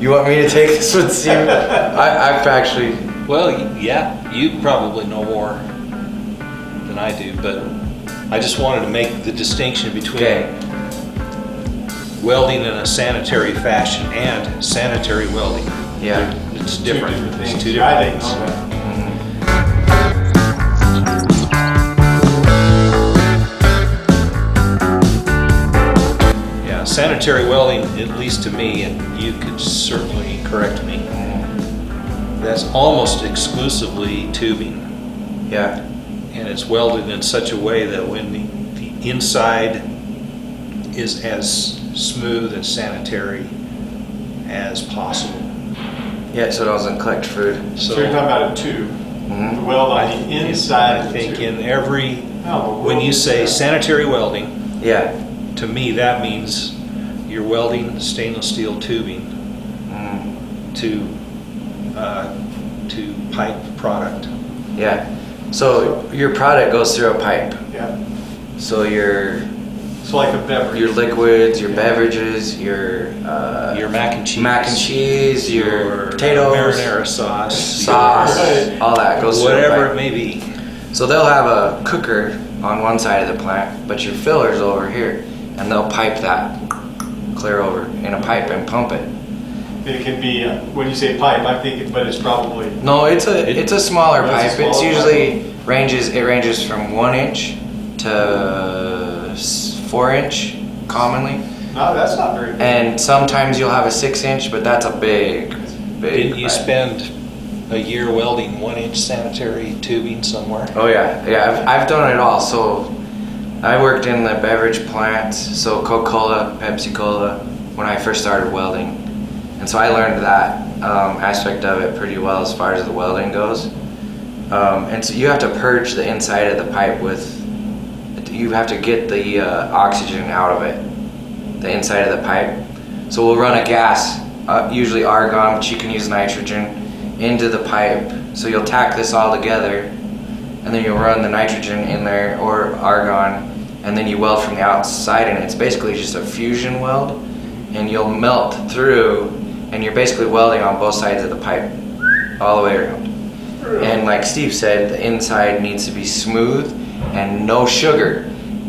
You want me to take this one, Steve? I've actually... Well, yeah, you probably know more than I do, but I just wanted to make the distinction between welding in a sanitary fashion and sanitary welding. Yeah. It's different. It's two different things. Yeah, sanitary welding, at least to me, and you could certainly correct me, that's almost exclusively tubing. Yeah. And it's welded in such a way that when the inside is as smooth and sanitary as possible. Yeah, so it doesn't collect food. So you're talking about a tube. The weld on the inside of the tube. I think in every, when you say sanitary welding, yeah, to me that means you're welding stainless steel tubing to pipe product. Yeah. So your product goes through a pipe. Yeah. So So like a beverage. your liquids, your beverages, your mac and cheese, your potatoes, marinara sauce, all that goes through a whatever pipe. it may be. So they'll have a cooker on one side of the plant, but your filler's over here, and they'll pipe that clear over in a pipe and pump it. It can be, when you say pipe, I'm thinking, but it's probably... No, it's a smaller pipe. It's It's usually ranges from 1 inch to 4 inch commonly. No, that's not very big. And sometimes you'll have a 6 inch, but that's a big Didn't you pipe. spend a year welding 1 inch sanitary tubing somewhere? Oh yeah. I've done it all. So I worked in the beverage plants, so Coca-Cola, Pepsi-Cola, when I first started welding. And so I learned that aspect of it pretty well as far as the welding goes. And so you have to purge the inside of the pipe you have to get the oxygen out of it, the inside of the pipe. So we'll run a gas, usually argon, but you can use nitrogen, into the pipe. So you'll tack this all together, and then you'll run the nitrogen in there, or argon, and then you weld from the outside, and it's basically just a fusion weld, and you'll melt through, and you're basically welding on both sides of the pipe, all the way around. And like Steve said, the inside needs to be smooth and no sugar.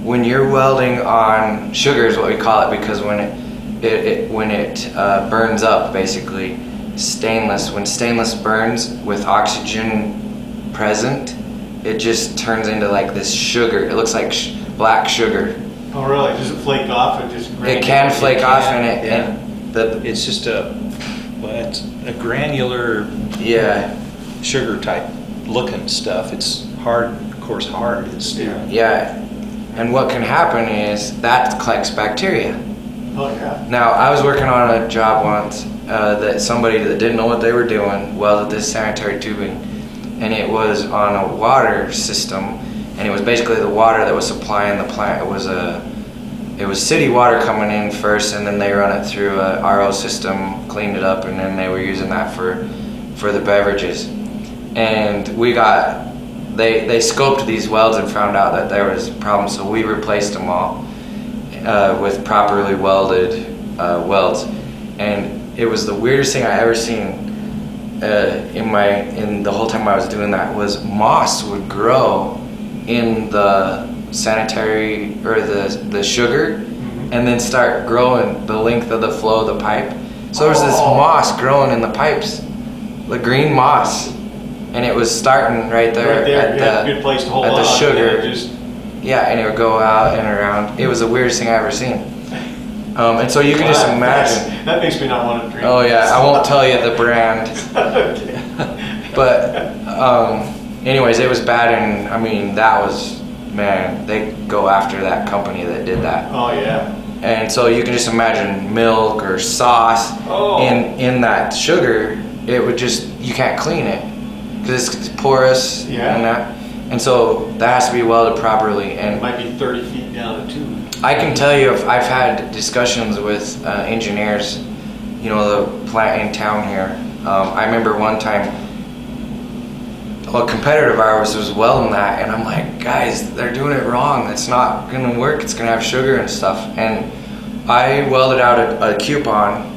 When you're welding on sugar is what we call it, because when it burns up, basically, when stainless burns with oxygen present, it just turns into like this sugar. It looks like black sugar. Oh really? Does it flake off and just... It can flake off, It's just it's a granular sugar type looking stuff. It's hard, of course, hard is steel. Yeah, and what can happen is that collects bacteria. Oh yeah. Now, I was working on a job once that somebody that didn't know what they were doing welded this sanitary tubing, and it was on a water system, and it was basically the water that was supplying the plant. It was city water coming in first, and then they run it through a RO system, cleaned it up, and then they were using that for the beverages. And they scoped these welds and found out that there was problems, so we replaced them all with properly welded welds. And it was the weirdest thing I ever seen in the whole time I was doing that, was moss would grow in the sanitary or the sugar, and then start growing the length of the flow of the pipe. So there was this moss growing in the pipes, the green moss, and it was starting right there at good place to hold the on, sugar. and just... Yeah, and it would go out and around. It was the weirdest thing I ever seen. And so you can just imagine. That makes me not want to drink. Oh yeah, I won't tell you the brand. But anyways, it was bad, and I mean they go after that company that did that. Oh yeah. And so you can just imagine milk or sauce in that sugar. It would just, you can't clean it because it's porous and that. And so that has to be welded properly. And it might be 30 feet down a tube. I can tell you, if I've had discussions with engineers, the plant in town here. I remember one time, a competitor of ours was welding that, and I'm like, guys, they're doing it wrong. It's not gonna work. It's gonna have sugar and stuff. And I welded out a coupon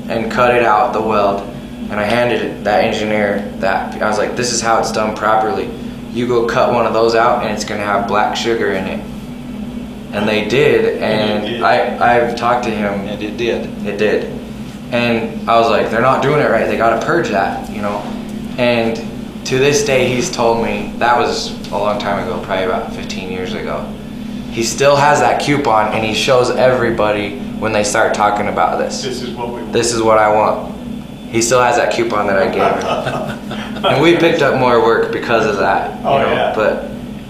and cut it out, the weld, and I handed that engineer that. I was like, this is how it's done properly. You go cut one of those out and it's gonna have black sugar in it. And they did, and I've talked to him. And it did. It did. And I was like, they're not doing it right, they gotta purge that, you know? And to this day, he's told me, that was a long time ago, probably about 15 years ago. He still has that coupon, and he shows everybody when they start talking about this. This is what we want. This is what I want. He still has that coupon that I gave him. And we picked up more work because of that. Oh, you know?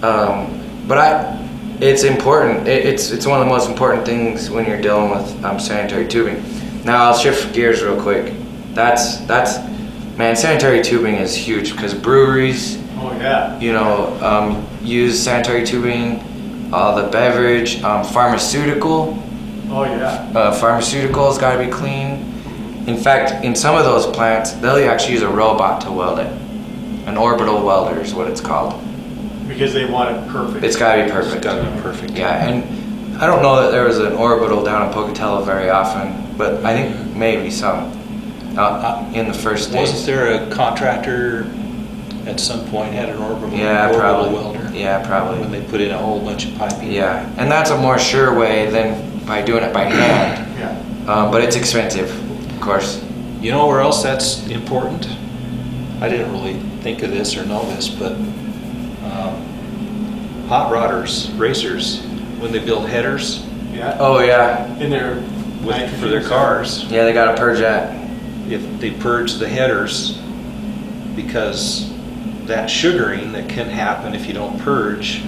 yeah. But it's important. It's one of the most important things when you're dealing with sanitary tubing. Now I'll shift gears real quick. Man, sanitary tubing is huge because breweries, Oh, yeah. you know, use sanitary tubing. The beverage, pharmaceutical. Oh, yeah. Pharmaceuticals got to be clean. In fact, in some of those plants, they'll actually use a robot to weld it. An orbital welder is what it's called. Because they want it perfect. It's got to be It's perfect. got to be perfect. Yeah, and I don't know that there was an orbital down in Pocatello very often, but I think maybe some in the first days. Wasn't there a contractor at some point had an orbital probably. welder? Yeah, probably. When they put in a whole bunch of piping. Yeah, and that's a more sure way than by doing it by hand. Yeah. But it's expensive, of course. You know where else that's important? I didn't really think of this or know this, but hot rodders, racers, when they build headers Yeah. Oh yeah, In their for their cars, yeah, they got to purge that. if they purge the headers, because that sugaring that can happen if you don't purge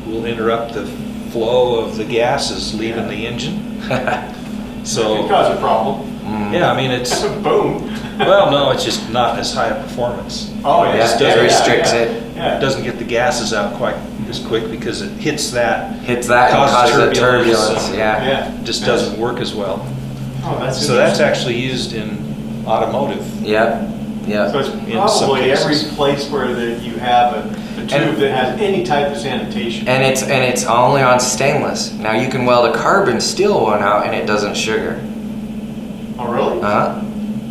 will interrupt the flow of the gases leaving the engine. It So, can cause a problem. yeah, I mean, it's, Boom. well, no, it's just not as high a performance. Oh, yeah. It just Yeah, it doesn't, restricts yeah. it. Yeah. it doesn't get the gases out quite as quick because it hits that, Hits that and Causes causes the turbulence. turbulence. Yeah. Yeah. just doesn't work as well. Oh, that's So that's interesting. actually used in automotive. Yep. Yep. So it's in some probably every cases. place where you have a tube that has any type of sanitation. And it's only on stainless. Now you can weld a carbon steel one out and it doesn't sugar. Oh, really? Uh-huh.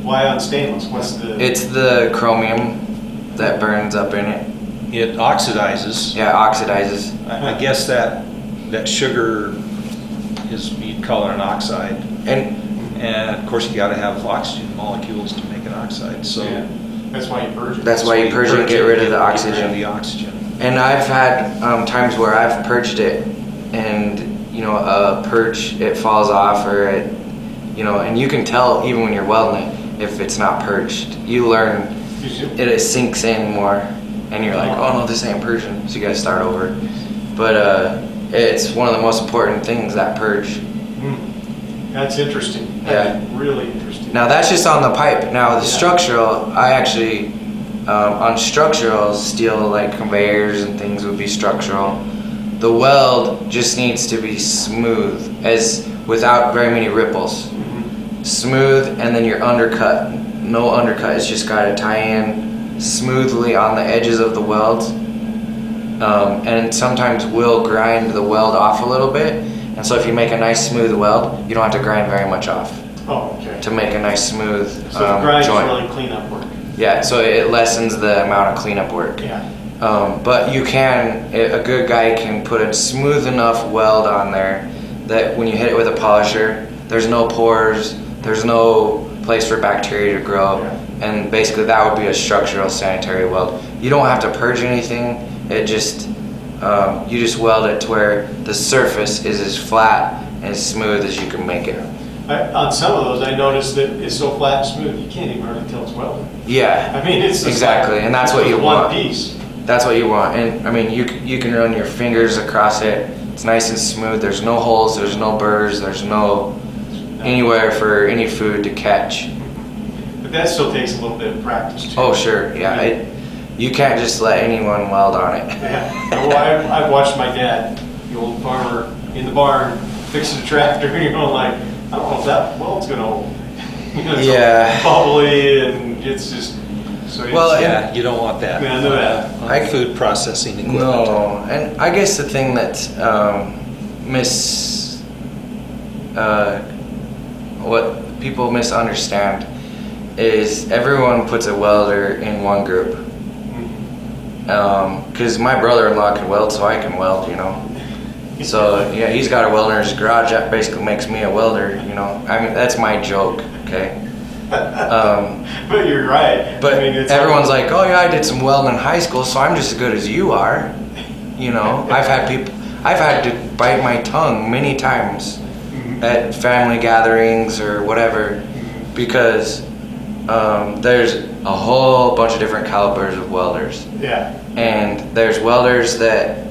Why on stainless? What's the? It's the chromium that burns up in it. It oxidizes. Yeah, oxidizes. I guess that sugar is, you'd call it an oxide. And And of course, you got to have oxygen molecules to make an oxide. So Yeah. That's why you purge it. that's why you purge it and get rid of the oxygen. the oxygen. And I've had times where I've purged it, and you know, purge it falls off, or it, you know, and you can tell even when you're welding it if it's not purged. You learn it sinks in more, and you're like, oh no, this ain't purging, so you gotta start over. But it's one of the most important things, that purge. That's interesting. Yeah. That's really interesting. Now that's just on the pipe. Now the Yeah. structural, I actually on structural steel, like conveyors and things would be structural. The weld just needs to be smooth, as without very many ripples. Smooth, and then your undercut, no undercut. It's just got to tie in smoothly on the edges of the welds. And sometimes we'll grind the weld off a little bit. And so if you make a nice smooth weld, you don't have to grind very much off Oh, okay. to make a nice smooth So the grind is joint. really cleanup work. Yeah, so it lessens the amount of cleanup work. Yeah. But you can, a good guy can put a smooth enough weld on there that when you hit it with a polisher, there's no pores, there's no place for bacteria to grow, and basically that would be a structural sanitary weld. You don't have to purge anything, it just, you just weld it to where the surface is as flat and as smooth as you can make it. On some of those, I noticed that it's so flat and smooth, you can't even hardly tell it's welded. Yeah, I mean, it's just exactly, like, and that's it's what you just want. One piece. That's what you want, and I mean, you can run your fingers across it. It's nice and smooth. There's no holes. There's no burrs. There's no anywhere for any food to catch. But that still takes a little bit of practice too. Oh sure, yeah. You can't just let anyone weld on it. Yeah. Well, I've watched my dad, the old farmer, in the barn, fixing a tractor, and you're going like, I don't know if that weld's gonna hold. You know, it's all Yeah. bubbly, and it's just, so it's, Well, Yeah, you don't want that. Yeah, I know that. On food processing equipment. No, and I guess the thing that what people misunderstand is everyone puts a welder in one group. Because my brother-in-law can weld, so I can weld, you know. So yeah, he's got a welder in his garage. That basically makes me a welder, you know. I mean, that's my joke, okay. But you're right. But I mean, it's everyone's like, oh yeah, I did some welding in high school, so I'm just as good as you are. You know, I've had to bite my tongue many times at family gatherings or whatever, because there's a whole bunch of different calibers of welders. Yeah. And there's welders that,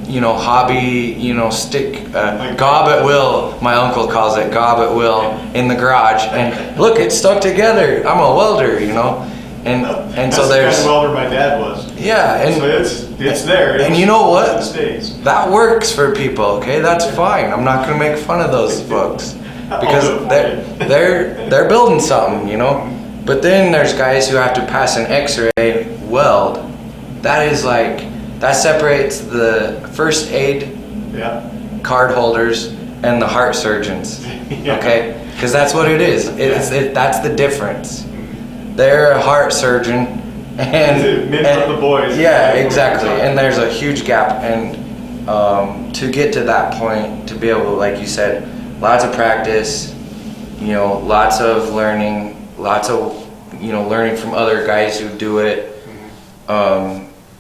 you know, hobby, you know, stick, gob at will, my uncle calls it, gob at will, in the garage, and look, it's stuck together, I'm a welder, you know, and so there's... That's the kind of welder my dad was. Yeah, and... So it's there. And you know what? It stays. That works for people, okay, that's fine, I'm not gonna make fun of those folks, because they're building something, you know, but then there's guys who have to pass an X-ray weld. That is like... That separates the first aid card holders and the heart surgeons, okay? Because that's what it is. That's the difference. They're a heart surgeon, and men from the boys. Yeah, exactly. And there's a huge gap, and to get to that point, to be able, like you said, lots of practice, you know, lots of learning, lots of, you know, learning from other guys who do it,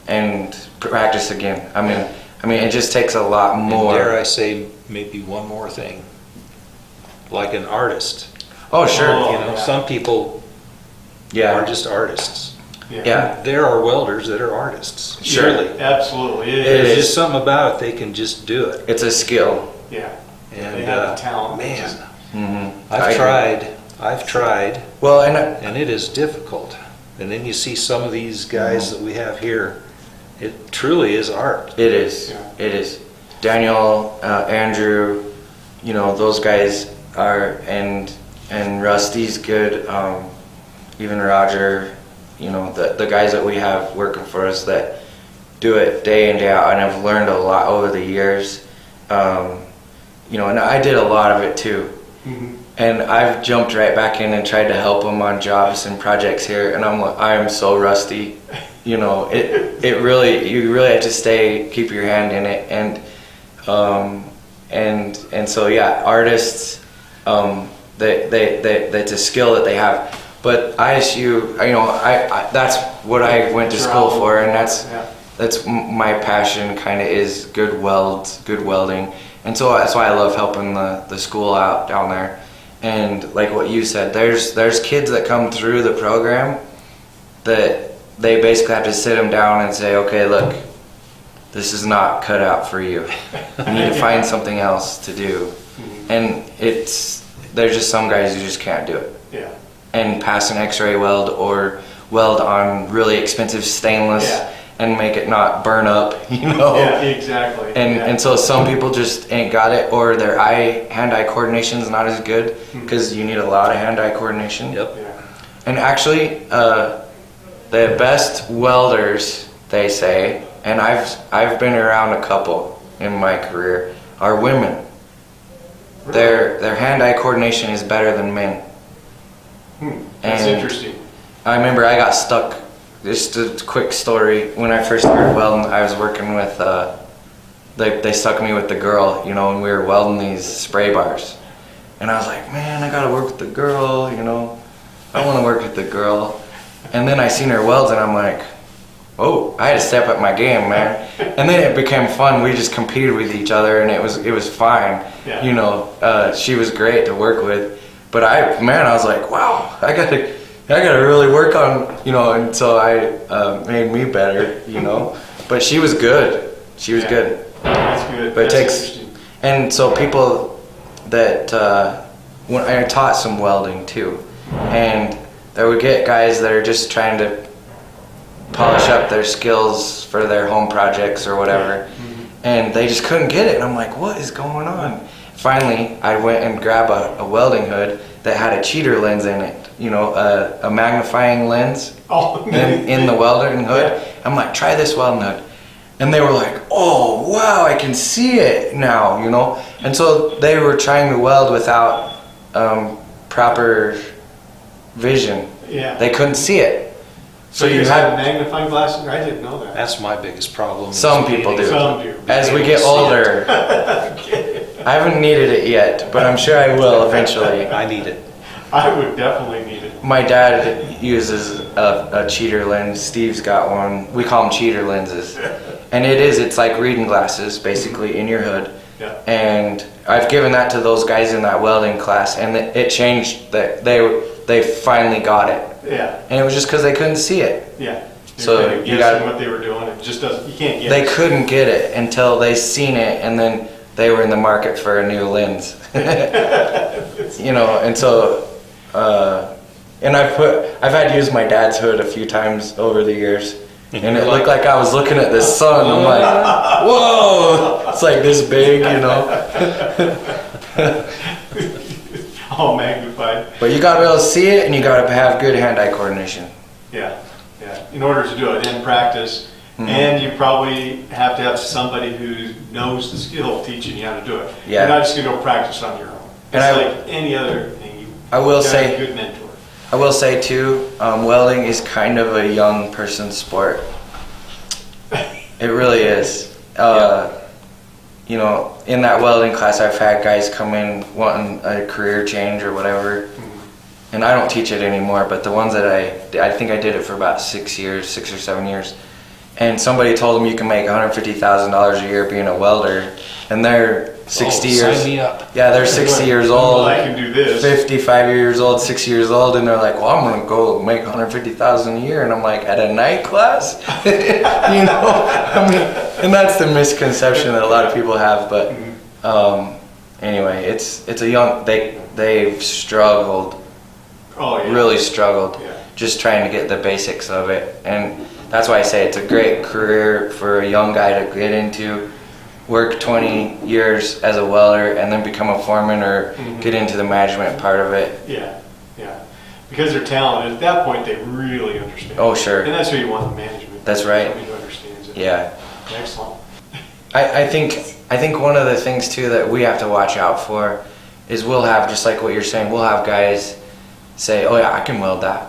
and practice again. I mean, it just takes a lot more. And dare I say, maybe one more thing, like an artist. Oh, sure. You know, some people are just artists. Yeah. There are welders that are artists. Sure. Surely. Absolutely. There's just something about it, they can just do it. It's a skill. Yeah. And they have the talent. Man, I've tried. Well, and it is difficult. And then you see some of these guys that we have here. It truly is art. It is. Yeah. It is. Daniel, Andrew, you know, those guys are, and Rusty's good. Even Roger, you know, the guys that we have working for us that do it day in, day out, and I've learned a lot over the years. You know, and I did a lot of it too. And I've jumped right back in and tried to help them on jobs and projects here, and I'm so rusty. You know, you really have to keep your hand in it, and so yeah, artists, that's a skill that they have. But ISU, you know, I that's what I went to school for, and that's my passion. Kind of is good welding, and so that's why I love helping the school out down there. And like what you said, there's kids that come through the program that they basically have to sit them down and say, okay, look, this is not cut out for you. You need to find something else to do. And there's just some guys who just can't do it. Yeah. And pass an X-ray weld or weld on really expensive stainless and make it not burn up, you know? Yeah, exactly. And so some people just ain't got it, or their hand-eye coordination is not as good, because you need a lot of hand-eye coordination. Yep. Yeah. And actually, the best welders, they say, and I've been around a couple in my career, are women. Really? Their hand-eye coordination is better than men. That's And interesting. I remember I got stuck. Just a quick story. When I first started welding, I was working with, they stuck me with the girl, you know, and we were welding these spray bars. And I was like, man, I gotta work with the girl, you know. I wanna work with the girl. And then I seen her welds and I'm like, oh, I had to step up my game, man. And then it became fun. We just competed with each other, and it was fine. Yeah. You know, she was great to work with. But I was like, wow, I gotta really work on, you know, until I made me better, you know. But she was good. She was good. That's good. But That's it takes, interesting. and so people that, when I taught some welding too, and there would get guys that are just trying to polish up their skills for their home projects or whatever, and they just couldn't get it. And I'm like, what is going on? Finally, I went and grabbed a welding hood that had a cheater lens in it, you know, a magnifying lens in the welding hood. I'm like, try this welding hood. And they were like, oh, wow, I can see it now, you know. And so they were trying to weld without proper vision. Yeah. They couldn't see it. So you have magnifying glasses? I didn't know that. That's my biggest problem. Some people do. Some do. As we get older, I haven't needed it yet, but I'm sure I will eventually. I need it. I would definitely need it. My dad uses a cheater lens. Steve's got one. We call them cheater lenses. And it's like reading glasses, basically, in your hood. Yeah. And I've given that to those guys in that welding class, and it changed. That they finally got it. Yeah. And it was just because they couldn't see it. Yeah. So You're you guessing got. what they were doing. It just doesn't. You can't get They it. couldn't get it until they seen it, and then they were in the market for a new lens. You know, and so. And I've had to use my dad's hood a few times over the years, and it looked like I was looking at the sun. I'm like, whoa, it's like this big, you know. All magnified. But you gotta be able to see it, and you gotta have good hand-eye coordination. Yeah. Yeah. In order to do it in practice, and you probably have to have somebody who knows the skill teaching you how to do it. Yeah. You're not just gonna go practice on your own. It's And like any other thing. I will Got a say, good mentor. I will say too, welding is kind of a young person's sport. It really is. You know, in that welding class, I've had guys come in wanting a career change or whatever, and I don't teach it anymore. But the ones that I think I did it for about 6 or 7 years, and somebody told them you can make $150,000 a year being a welder, and they're 60 years. Sign me up. Yeah, they're 60 years old. Well, I can do this. 55 years old, 6 years old, and they're like, "Well, I'm gonna go make 150,000 a year," and I'm like, "At a night class?" You know, I mean, and that's the misconception that a lot of people have. But anyway, it's a young. They've struggled, Oh yeah. really struggled, Yeah. just trying to get the basics of it, and that's why I say it's a great career for a young guy to get into. Work 20 years as a welder and then become a foreman or get into the management part of it. Yeah. Yeah. Because they're talented. At that point, they really understand. Oh, sure. And that's who you want in management. That's right. Somebody who understands it. Yeah. Excellent. I think one of the things too that we have to watch out for is we'll have, just like what you're saying, we'll have guys say, "Oh yeah, I can weld that."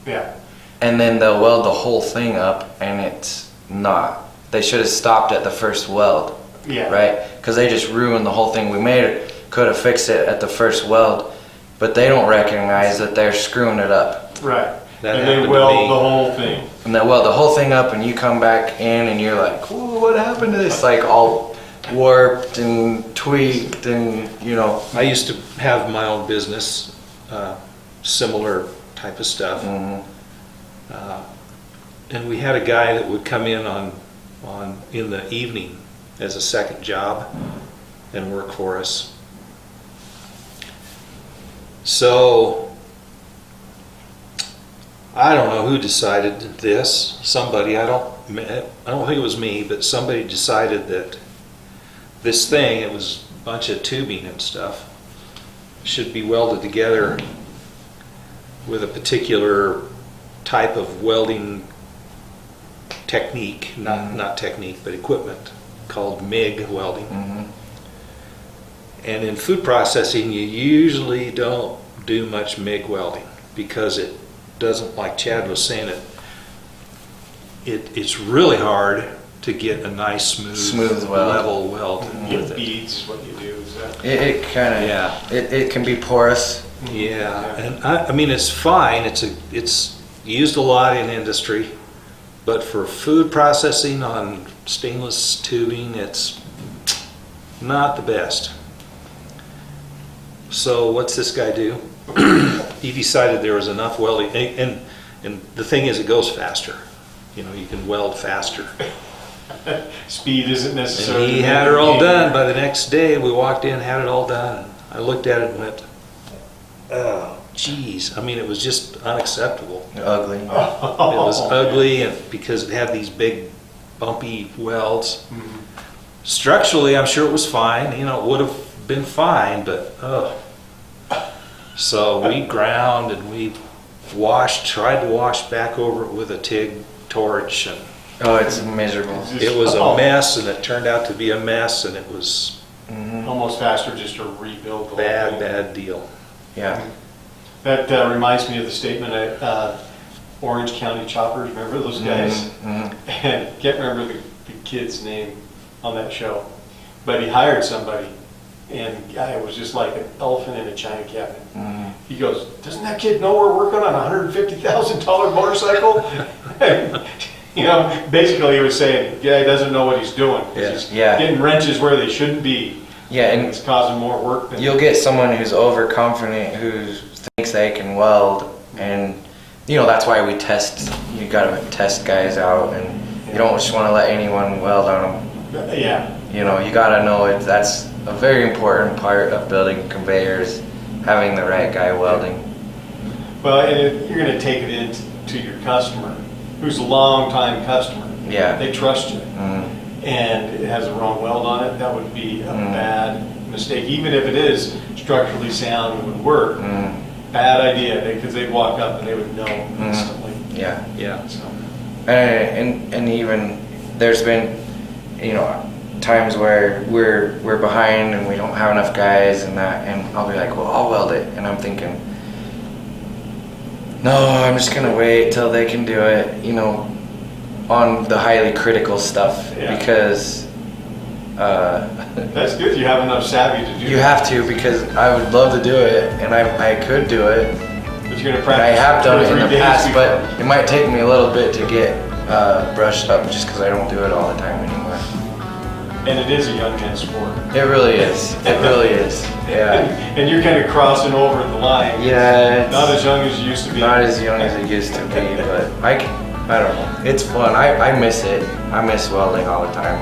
Yeah. And then they'll weld the whole thing up and it's not. They should have stopped at the first weld. Yeah. Right? Because they just ruined the whole thing. We made it, could have fixed it at the first weld, but they don't recognize that they're screwing it up. Right. That And happened they to weld me. the whole thing. And they weld the whole thing up, and you come back in, and you're like, "Ooh, what happened to this?" Like all warped and tweaked, and you know. I used to have my own business, similar type of stuff. And we had a guy that would come in in the evening as a second job and work for us. So I don't know who decided this. Somebody, I don't think it was me, but somebody decided that this thing, it was a bunch of tubing and stuff, should be welded together with a particular type of welding technique, not technique, but equipment called MIG welding. And in food processing, you usually don't do much MIG welding because it doesn't, like Chad was saying, it's really hard to get a nice smooth weld. level weld with it. Beads is what you do. Is that? It kind of, Yeah. It can be porous. Yeah, and I mean it's fine. It's used a lot in industry, but for food processing on stainless tubing, it's not the best. So what's this guy do? He decided there was enough welding, and the thing is, it goes faster. You know, you can weld faster. Speed isn't And necessarily. he had her all done by the next day. We walked in, had it all done. I looked at it and went, "Oh, geez." I mean, it was just unacceptable. Ugly. It was ugly, and because it had these big bumpy welds. Structurally, I'm sure it was fine. You know, it would have been fine, but so we ground and we tried to wash back over it with a TIG torch, and Oh, it's miserable. it was a mess, and it turned out to be a mess, and it was Almost faster just to rebuild the whole thing. bad deal. Yeah. That reminds me of the statement at Orange County Choppers. Remember those guys? Mm-hmm. And can't remember the kid's name on that show, but he hired somebody, and the guy was just like an elephant in a china cabinet. Mm-hmm. He goes, "Doesn't that kid know we're working on a $150,000 motorcycle?" You know, basically he was saying, "Yeah, he doesn't know what he's doing. He's getting wrenches where they shouldn't be." Yeah, and it's causing more work than you'll get someone who's overconfident, who thinks they can weld, and you know that's why we test. You gotta test guys out, and you don't just want to let anyone weld on them. Yeah. You know, you gotta know it. That's a very important part of building conveyors, having the right guy welding. Well, and you're going to take it into your customer, who's a long-time customer. Yeah. They trust you. Mm-hmm. And it has the wrong weld on it, that would be a bad mistake. Even if it is structurally sound and would work, bad idea, because they'd walk up and they would know instantly. Yeah. Yeah. So. And even there's been, you know, times where we're behind and we don't have enough guys and that, and I'll be like, well, I'll weld it, and I'm thinking, no, I'm just gonna wait till they can do it, you know, on the highly critical stuff, because that's good. You have enough savvy to do. You have to, because I would love to do it, and I could do it. But you're gonna practice. And I have done it in the past, before. but it might take me a little bit to get brushed up, just because I don't do it all the time anymore. And it is a young man's sport. It really is. It really is. Yeah. And you're kind of crossing over the line. Yeah. Not as young as you used to be. Not as young as it used to be, but I don't know. It's fun. I miss it. I miss welding all the time.